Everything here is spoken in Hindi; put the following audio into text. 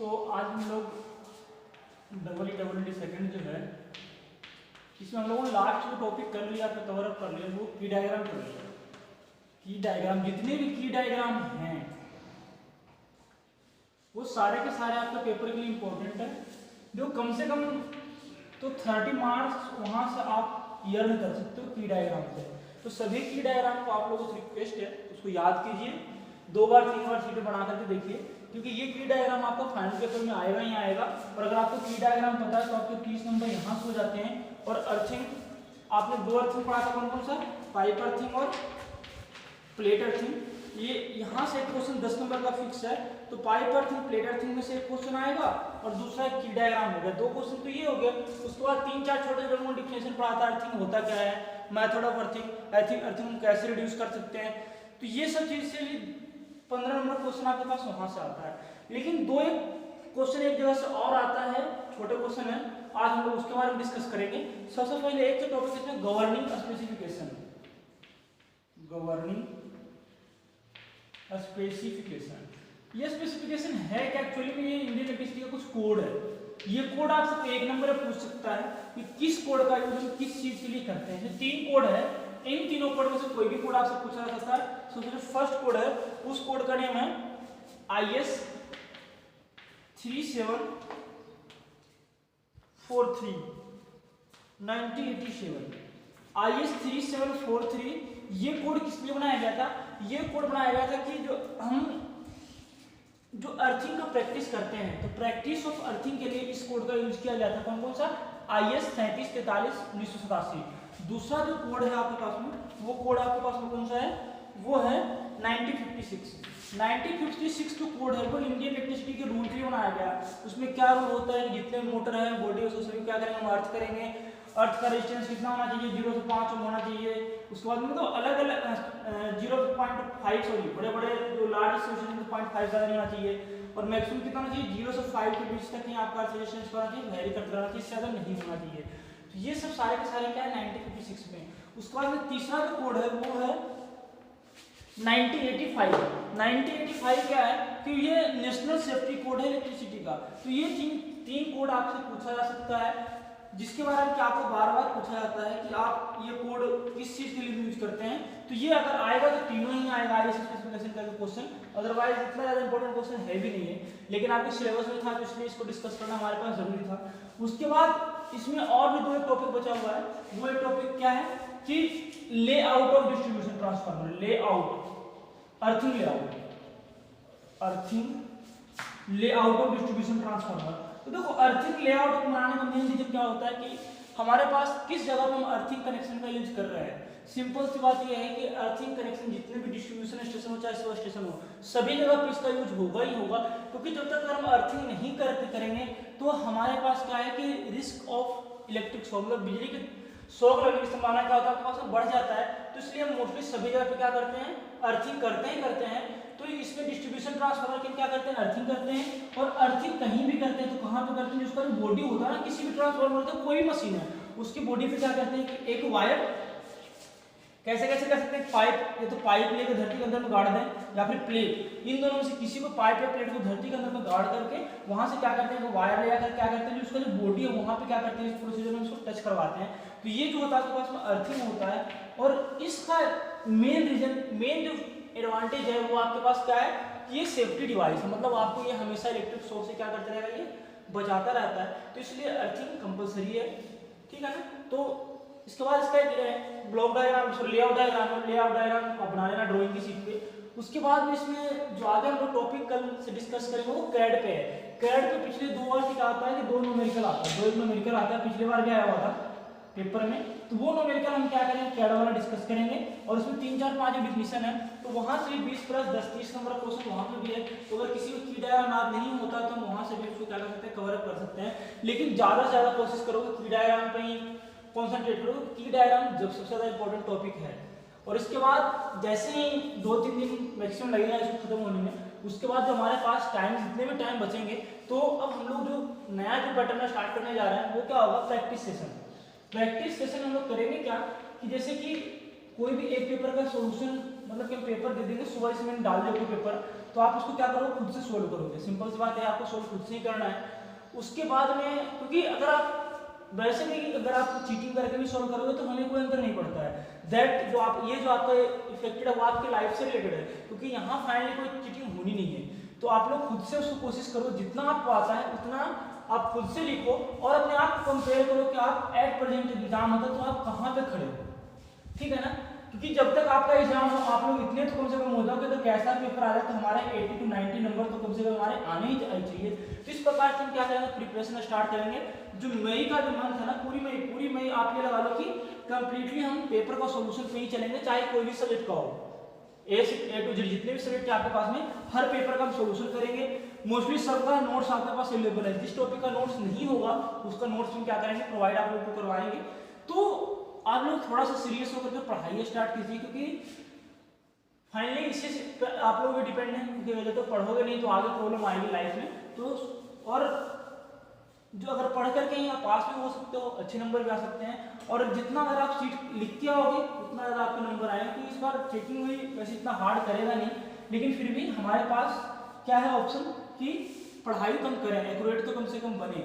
तो आज हम लोग डबल सेकंड जो है इसमें हम लोगों ने लास्ट जो टॉपिक कर लिया था कवर अप कर लिया वो की डायग्राम कर लिया। की डायग्राम जितने भी की डायग्राम हैं वो सारे के सारे आपका पेपर के लिए इम्पोर्टेंट है, जो कम से कम तो 30 मार्क्स वहाँ से आप अर्न कर सकते हो की डायग्राम से। तो सभी की डायग्राम को आप लोगों से रिक्वेस्ट है उसको याद कीजिए, 2 बार 3 बार शीट बना करके देखिए, क्योंकि ये की डायग्राम आपका फाइनल पेपर में आएगा ही आएगा। और अगर आपको की डायग्राम पता है तो आपके 30 नंबर यहाँ से हो जाते हैं। और अर्थिंग आपने 2 अर्थिंग पढ़ा था, कौन कौन सा, पाइप अर्थिंग और प्लेट अर्थिंग। ये यहाँ से एक क्वेश्चन 10 नंबर का फिक्स है, तो पाइप अर्थिंग प्लेट अर्थिंग में से एक क्वेश्चन आएगा और दूसरा की डायग्राम हो गया, 2 क्वेश्चन तो ये हो गया। उसके बाद 3-4 छोटे छोटे डिफिनेशन पढ़ा था, अर्थिंग होता क्या है, मेथड ऑफ अर्थिंग, अर्थिंग कैसे रिड्यूस कर सकते हैं। तो ये सब चीज से 15 नंबर क्वेश्चन आपके पास वहां से आता है। लेकिन 2-1 क्वेश्चन एक जगह से और आता है, छोटे क्वेश्चन है, आज हम लोग उसके बारे में डिस्कस करेंगे। सबसे पहले एक तो टॉपिक इसमें गवर्निंग स्पेसिफिकेशन। गवर्निंग स्पेसिफिकेशन, ये स्पेसिफिकेशन है क्या, एक्चुअली में ये इंडियन इलेक्ट्रिसिटी का कुछ कोड है। ये कोड आपसे 1 नंबर पूछ सकता है कि किस कोड का यूज हम किस चीज के लिए करते हैं। 3 कोड है, इन तीनों कोड में से कोई भी कोड आपसे पूछा जा सकता है। सबसे जो फर्स्ट कोड है उस कोड का नेम है IS 3743 1987। IS 3743 ये कोड किस लिए बनाया गया था, ये कोड बनाया गया था कि जो अर्थिंग का प्रैक्टिस करते हैं तो प्रैक्टिस ऑफ अर्थिंग के लिए इस कोड का यूज किया गया था। कौन कौन सा, IS 3743 1987। दूसरा जो कोड है आपके पास में, वो कोड आपके पास में कौन सा है, वो है 1956। 1956 जो कोड है वो इंडियन इलेक्ट्रिसिटी के रूल से बनाया गया। उसमें क्या रूल होता है कि जितने मोटर है बॉडी उस सभी क्या करेंगे, हम अर्थ करेंगे, अर्थ का रेजिस्टेंस कितना होना चाहिए, 0 से 5 ओम होना चाहिए। उसके बाद में तो अलग अलग 0.5 सॉरी बड़े बड़े जो लार्ज सोल्यूशन 0.5 ज़्यादा नहीं होना चाहिए, और मैक्सिमम कितना होना चाहिए 0 से 5 के बीच तक ही आपका रेजिस्टेंस होना चाहिए, वेरी करते रहना चाहिए, ज्यादा नहीं होना चाहिए। तो ये सब सारे के सारे क्या है 1956 में। उसके बाद में तीसरा जो कोड है वो है 1985। 1985 क्या है कि ये नेशनल सेफ्टी कोड है इलेक्ट्रिसिटी का। तो ये तीन कोड आपसे पूछा जा सकता है, जिसके बारे में आपको बार-बार पूछा जाता है कि आप ये कोड किस चीज के लिए यूज करते हैं। तो ये अगर आएगा तो तीनों ही आएगा IS स्पेसिफिकेशन का क्वेश्चन, अदरवाइज इतना ज्यादा इंपॉर्टेंट क्वेश्चन है भी नहीं है, लेकिन आपके सिलेबस में था तो इसलिए इसको डिस्कस करना हमारे पास जरूरी था। उसके बाद इसमें और भी 2 टॉपिक बचा हुआ है। वो एक टॉपिक क्या है कि layout of distribution transformer, layout, earthing layout, earthing layout of distribution transformer. तो देखो अर्थिंग लेआउट बनाने का मेन रीजन क्या होता है कि हमारे पास किस जगह पे हम अर्थिंग कनेक्शन का यूज कर रहे हैं। सिंपल सी बात यह है कि अर्थिंग कनेक्शन जितने भी डिस्ट्रीब्यूशन स्टेशन हो चाहे सब स्टेशन हो, सभी जगह पे इसका यूज होगा ही होगा, क्योंकि जब तक हम अर्थिंग नहीं करेंगे तो हमारे पास क्या है कि रिस्क ऑफ इलेक्ट्रिक शॉक, मतलब बिजली के शॉक लगने की संभावना क्या होता है आपके पास बढ़ जाता है। तो इसलिए हम मोस्टली सभी जगह पे क्या करते हैं, अर्थिंग करते हैं। तो इसमें डिस्ट्रीब्यूशन ट्रांसफार्मर के क्या करते हैं, अर्थिंग करते हैं। और अर्थिंग कहीं भी करते हैं तो कहाँ पे करते हैं, जिसका जो बॉडी होता है ना, किसी भी ट्रांसफार्मर होता है, कोई भी मशीन है, उसकी बॉडी पे क्या करते हैं कि एक वायर कैसे कर सकते हैं, पाइप, या तो पाइप लेकर धरती के अंदर में गाड़ दें या फिर प्लेट, इन दोनों में से किसी को पाइप या प्लेट को धरती के अंदर में गाड़ करके वहां से क्या करते हैं, वायर ले आकर क्या करते हैं, जो उसका जो बॉडी है वहां पे क्या करते हैं, इस प्रोसीजर में उसको टच करवाते हैं। तो ये जो होता है आपके पास में अर्थिंग होता है। और इसका मेन जो एडवांटेज है वो आपके पास क्या है कि ये सेफ्टी डिवाइस है, मतलब आपको ये हमेशा इलेक्ट्रिक शॉक से क्या करता रहेगा, ये बचाता रहता है। तो इसलिए अर्थिंग कंपलसरी है, ठीक है ना। तो इसके बाद इसका एक ब्लॉक डायग्राम, लेआउट डायग्राम आप बना लेना ड्राइंग की शीट पे। उसके बाद में इसमें जो आगे हम लोग टॉपिक कल से डिस्कस करेंगे वो कैड पे है। कैड पे पिछले 2 बार क्या आता है कि 2 न्यूमेरिकल आता है, 2 न्यूमेरिकल आता है, पिछले बार भी आया हुआ था पेपर में। तो वो न्यूमेरिकल हम क्या करेंगे, कैड वाला डिस्कस करेंगे। और उसमें 3, 4, 5 डिफिनेशन है, तो वहां से 20 प्लस 10, 30 नंबर क्वेश्चन वहां पे भी है। तो अगर किसी को की डायग्राम याद नहीं होता तो हम वहां से भी उसको क्या कर सकते हैं, कवर अप कर सकते हैं। लेकिन ज्यादा से ज्यादा कोशिश करोगे की डायग्राम पे ही कॉन्सेंट्रेट करो, की डायग्राम जब सबसे ज्यादा इंपॉर्टेंट टॉपिक है। और इसके बाद जैसे ही 2-3 दिन मैक्सिमम लगेगा इसको खत्म होने में, उसके बाद जो हमारे पास टाइम, जितने भी टाइम बचेंगे, तो अब हम लोग जो नया जो पैटर्न स्टार्ट करने जा रहे हैं वो क्या होगा, प्रैक्टिस सेशन। प्रैक्टिस सेशन हम लोग करेंगे क्या कि जैसे कि कोई भी एक पेपर का सोल्यूशन, मतलब कि हम पेपर दे देंगे, सुबह इसमें डाल दोगे पेपर, तो आप उसको क्या करोगे, खुद से सोल्व करोगे। सिंपल सी बात है, आपको सोल्व खुद से ही करना है। उसके बाद में, क्योंकि अगर आप वैसे भी अगर आप चीटिंग करके भी सोल्व करोगे तो हमें कोई अंतर नहीं पड़ता है। दैट जो आप ये जो आपका इफेक्टेड है वो आपकी लाइफ से रिलेटेड है, क्योंकि यहाँ फाइनली कोई चीटिंग होनी नहीं है। तो आप लोग खुद से उसको कोशिश करो, जितना आपको आता है उतना आप खुद से लिखो और अपने आप को कंपेयर करो कि आप एट प्रेजेंट एग्जाम होता तो आप कहाँ पे खड़े हो, ठीक है ना। क्योंकि जब तक आपका एग्जाम हो आप लोग इतने तो कम से कम हो जाओगे तो कैसा पेपर आ जाए तो हमारे 80 to 90 नंबर तो कम से कम हमारे आने ही चाहिए। तो इस प्रकार से हम क्या करेंगे, प्रिपरेशन स्टार्ट करेंगे। जो मई का जो मंथ है ना, पूरी मई आप ये लगा लो कि कंप्लीटली हम पेपर का सोल्यूशन पे ही चलेंगे, चाहे कोई भी सब्जेक्ट का हो, ए टू जेड जितने भी सब्जेक्ट है आपके पास में, हर पेपर का हम सोल्यूशन करेंगे। मोस्टली सबका नोट्स आपके पास अवेलेबल है, जिस टॉपिक का नोट्स नहीं होगा उसका नोट्स हम क्या करेंगे, प्रोवाइड आप लोगों को करवाएंगे। तो आप लोग थोड़ा सा सीरियस होकर के पढ़ाई स्टार्ट कीजिए, क्योंकि फाइनली इससे आप लोग भी डिपेंड है, क्योंकि अगर तो पढ़ोगे नहीं तो आगे प्रॉब्लम आएगी लाइफ में। तो और जो अगर पढ़ करके ही आप पास भी हो सकते हो, अच्छे नंबर भी आ सकते हैं। और जितना अगर आप सीट लिख के आओगे उतना ज़्यादा आपके नंबर आएंगे। तो इस बार चेकिंग हुई, वैसे इतना हार्ड करेगा नहीं, लेकिन फिर भी हमारे पास क्या है ऑप्शन कि पढ़ाई कम करें, एक्यूरेट तो कम से कम बने।